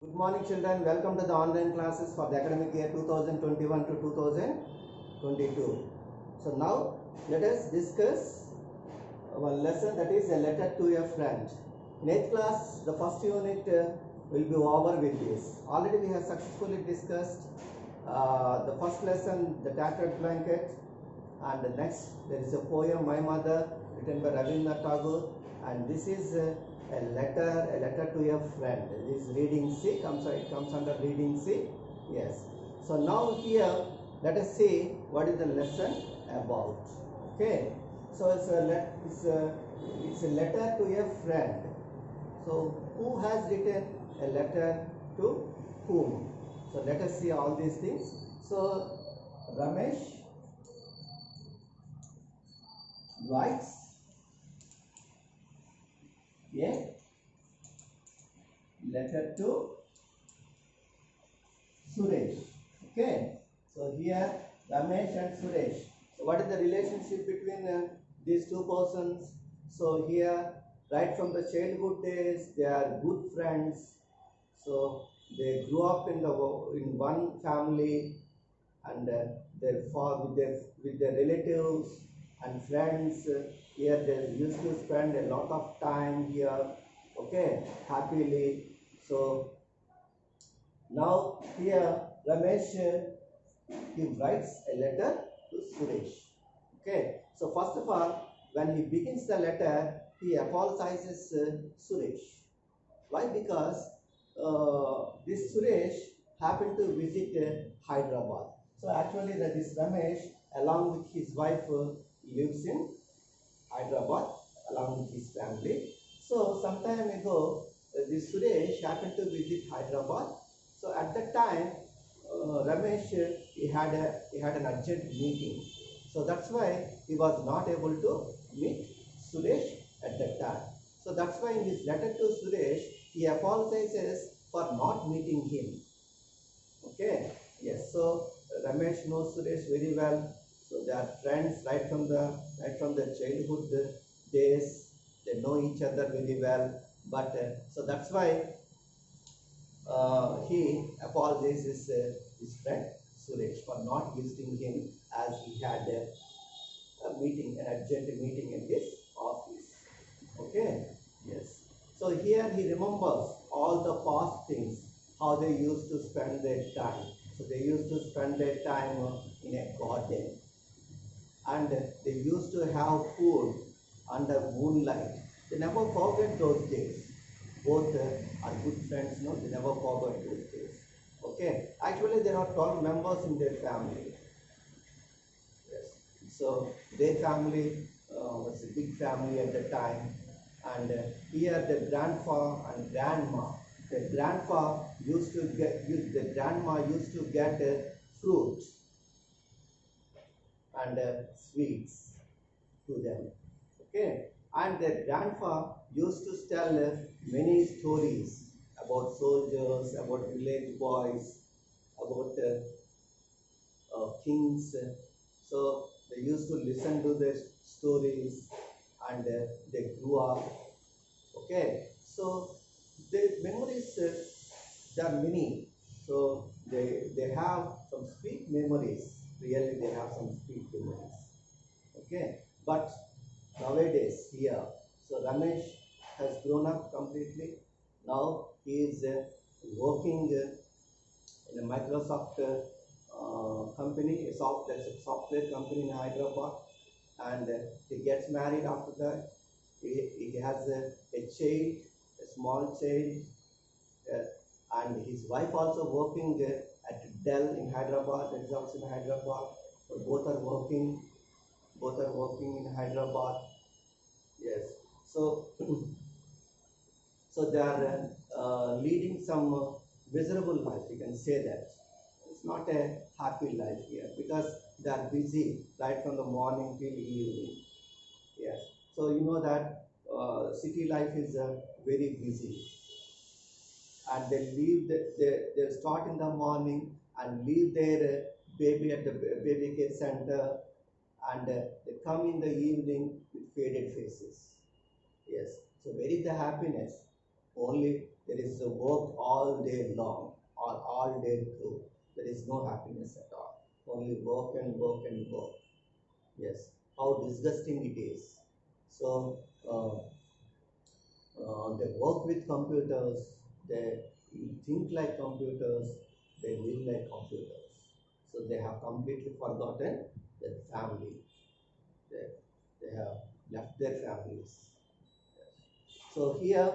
Good morning children, welcome to the online classes for the academic year 2021 to 2022. So now let us discuss one lesson, that is a letter to a friend. In 8th class, the first unit will be over with this. Already we have successfully discussed the first lesson, the tattered blanket, and the next there is a poem, My Mother, written by Rabindranath Tagore, and this is a letter to a friend. This reading C it comes under reading C. Yes. So now here let us see what is the lesson about. Okay. So it's a letter to a friend. So who has written a letter to whom? So let us see all these things. So Ramesh writes a letter to Suresh. Okay. So here Ramesh and Suresh. So what is the relationship between these two persons? So here right from the childhood days they are good friends. So they grew up in one family, and with their relatives and friends. Here they used to spend a lot of time here, okay, happily. So now here Ramesh he writes a letter to Suresh. Okay, so first of all, when he begins the letter, he apologizes Suresh. Why? Because this Suresh happened to visit Hyderabad. So actually, this Ramesh, along with his wife, lives in Hyderabad along with his family. So some time ago, this Suresh happened to visit Hyderabad. So at that time, Ramesh he had an urgent meeting. So that's why he was not able to meet Suresh at that time. So that's why in his letter to Suresh, he apologizes for not meeting him. Okay. Yes. So Ramesh knows Suresh very well. So they are friends right from the childhood days. They know each other very well. But so that's why he apologizes his friend Suresh for not visiting him, as he had a meeting, an urgent meeting in his office. Okay. Yes. So here he remembers all the past things, how they used to spend their time. So they used to spend their time in a garden, and they used to have food under moonlight. They never forget those days. Both are good friends, no? They never forget those days. Okay. Actually, there are 12 members in their family. Yes. So their family was a big family at the time, and here the grandpa and grandma. The grandpa used to get, the grandma used to get fruit and sweets to them. Okay, and their grandpa used to tell many stories about soldiers, about village boys, about kings. So they used to listen to their stories, and they grew up. Okay, so the memories there are many. So they have some sweet memories. Really, they have some sweet memories. Okay, but nowadays here, so Ramesh has grown up completely. Now he is working in a Microsoft company, a software company in Hyderabad, and he gets married after that. He has a child, a small child, and his wife also working at Dell in Hyderabad, exams in Hyderabad. So both are working in Hyderabad. Yes. So so they are leading some miserable life. You can say that it's not a happy life here, because they are busy right from the morning till evening. Yes. So you know that city life is very busy, and they start in the morning and leave their baby at the baby care center, and they come in the evening with faded faces. Yes. So where is the happiness? Only there is a work all day long or all day through. There is no happiness at all. Only work and work and work. Yes, how disgusting it is. So they work with computers, they think like computers, they live like computers. So they have completely forgotten their family. They have left their families. So here,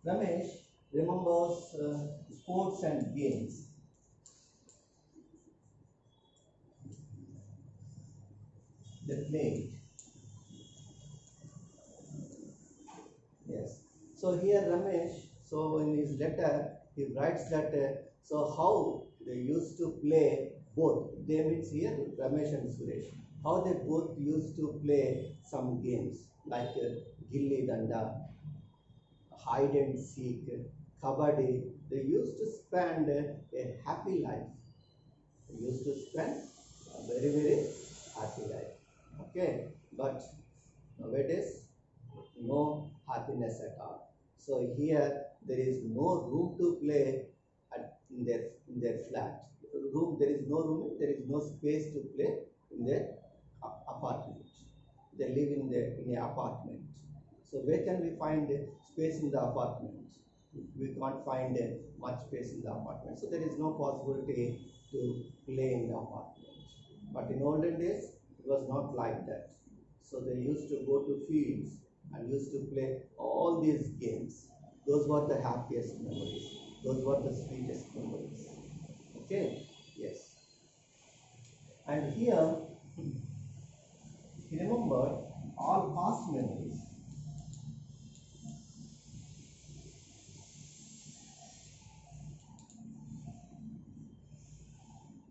Ramesh remembers sports and games. They played. Yes. So here Ramesh, so in his letter, he writes that so how they used to play both. They means here Ramesh and Suresh. How they both used to play some games like gilli danda, hide and seek, kabaddi. They used to spend a happy life. They used to spend a very, very happy life. Okay, but nowadays no happiness at all. So here there is no room to play in their flat. Room, there is no room, there is no space to play in their apartment. They live in an apartment. So where can we find space in the apartment? We can't find much space in the apartment. So there is no possibility to play in the apartment. But in olden days, it was not like that. So they used to go to fields and used to play all these games. Those were the happiest memories. Those were the sweetest memories. Okay? Yes. And here, he remembered all past memories.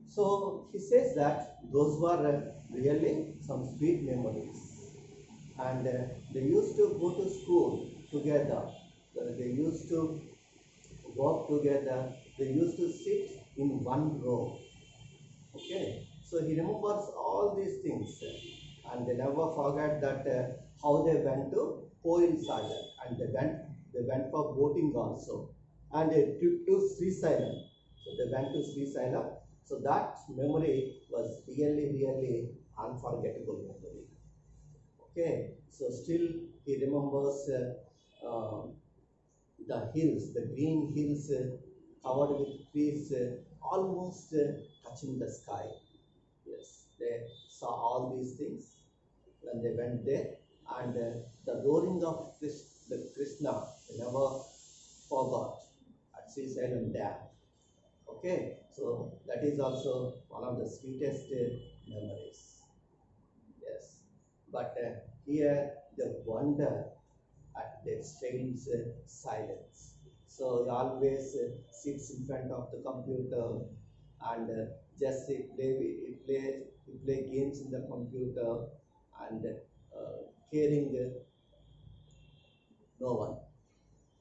So he says that those were really some sweet memories. And they used to go to school together. They used to work together. They used to sit in one row. Okay, so he remembers all these things, and they never forget that how they went to coincide, and they went for boating also, and a trip to Sri Salem. So they went to Sri Salem. So that memory was really unforgettable memory. Okay, so still he remembers the hills, the green hills covered with trees, almost touching the sky. Yes, they saw all these things when they went there, and the roaring of the Krishna they never forgot at Sri Salem Dam. Okay, so that is also one of the sweetest memories. Yes, but here the wonder at their strange silence. So he always sits in front of the computer and just he play games in the computer and caring no one.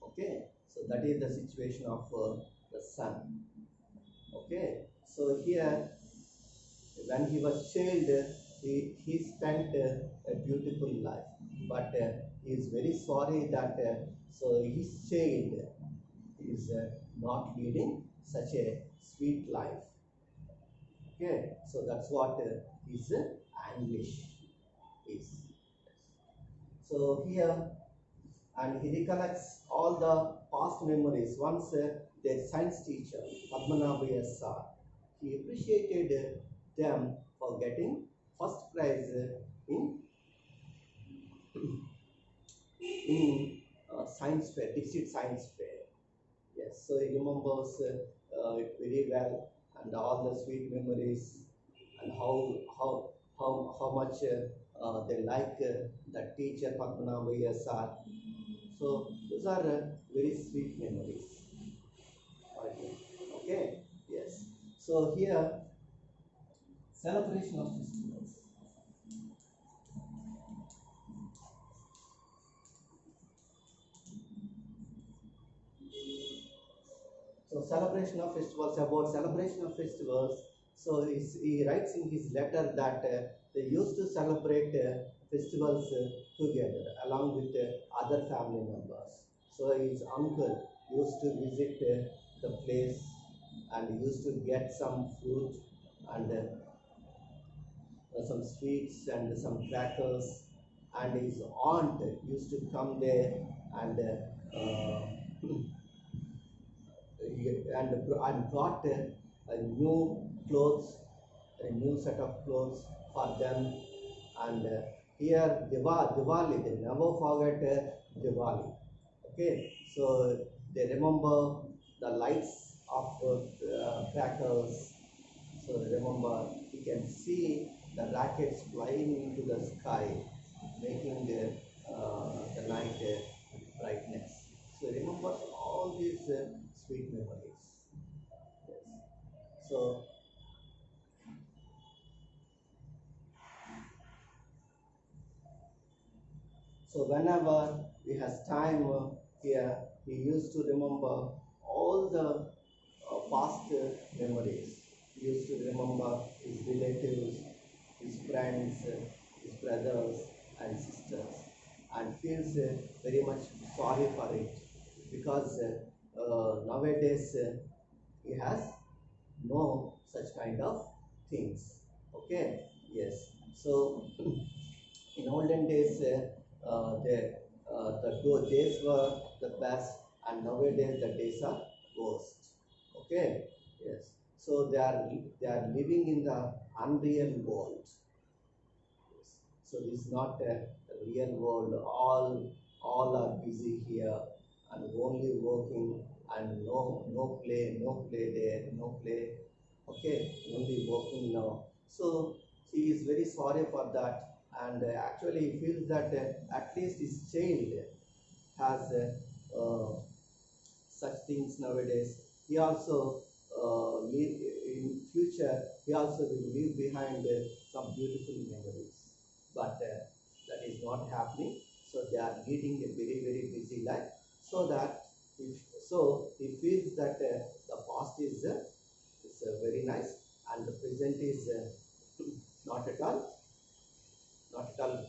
Okay, so that is the situation of the son. Okay, so here when he was child, he spent a beautiful life, but he is very sorry that so his child is not leading such a sweet life. Okay, so that's what his anguish is. So here, and he recollects all the past memories. Once their science teacher, Padmanabhaya sir, he appreciated them for getting first prize in science fair, district science fair. Yes, so he remembers it very well, and all the sweet memories, and how much they like that teacher Padmanabhaya sir. So those are very sweet memories. Okay, yes. So here, celebration of festivals. So celebration of festivals, about celebration of festivals. So he writes in his letter that they used to celebrate festivals together along with other family members. So his uncle used to visit the place and used to get some fruit and some sweets and some crackers, and his aunt used to come there and and brought a new clothes, a new set of clothes for them. And here Diwali, they never forget Diwali. Okay, so they remember the lights of crackers. So remember, you can see the rockets flying into the sky, making the night brightness. So remember all these sweet memories. Yes. So whenever he has time here, he used to remember all the past memories. He used to remember his relatives, his friends, his brothers and sisters, and feels very much sorry for it, because nowadays he has no such kind of things. Okay, yes. So in olden days, the days were the best, and nowadays the days are worst. Okay, yes. So they are living in the unreal world. Yes. So this is not a real world. All are busy here and only working, and no play there, no play. Okay, only working now. So he is very sorry for that, and actually he feels that at least his child has such things nowadays. He also in future he also will leave behind some beautiful memories, but that is not happening. So they are leading a very busy life. So that if so he feels that the past is very nice, and the present is not at all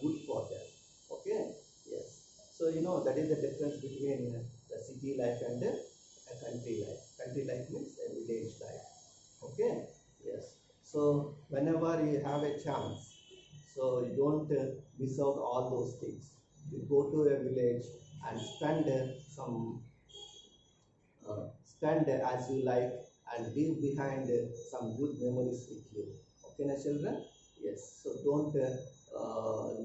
good for them. Okay, yes. So that is the difference between the city life and a country life. Country life means a village life. Okay, yes. So whenever you have a chance, so you don't miss out all those things. You go to a village and spend as you like, and leave behind some good memories with you. Okay, na children? Yes. So don't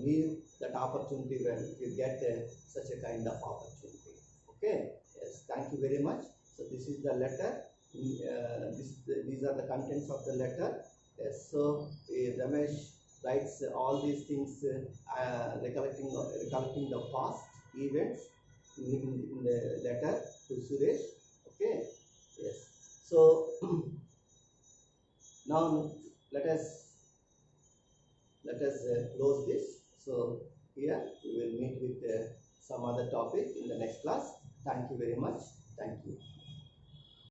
leave that opportunity when you get such a kind of opportunity. Okay. Yes. Thank you very much. So this is the letter. These are the contents of the letter. Yes. So Ramesh writes all these things, recollecting the past events in the letter to Suresh. Okay. Yes. So now let us close this. So here we will meet with some other topic in the next class. Thank you very much. Thank you.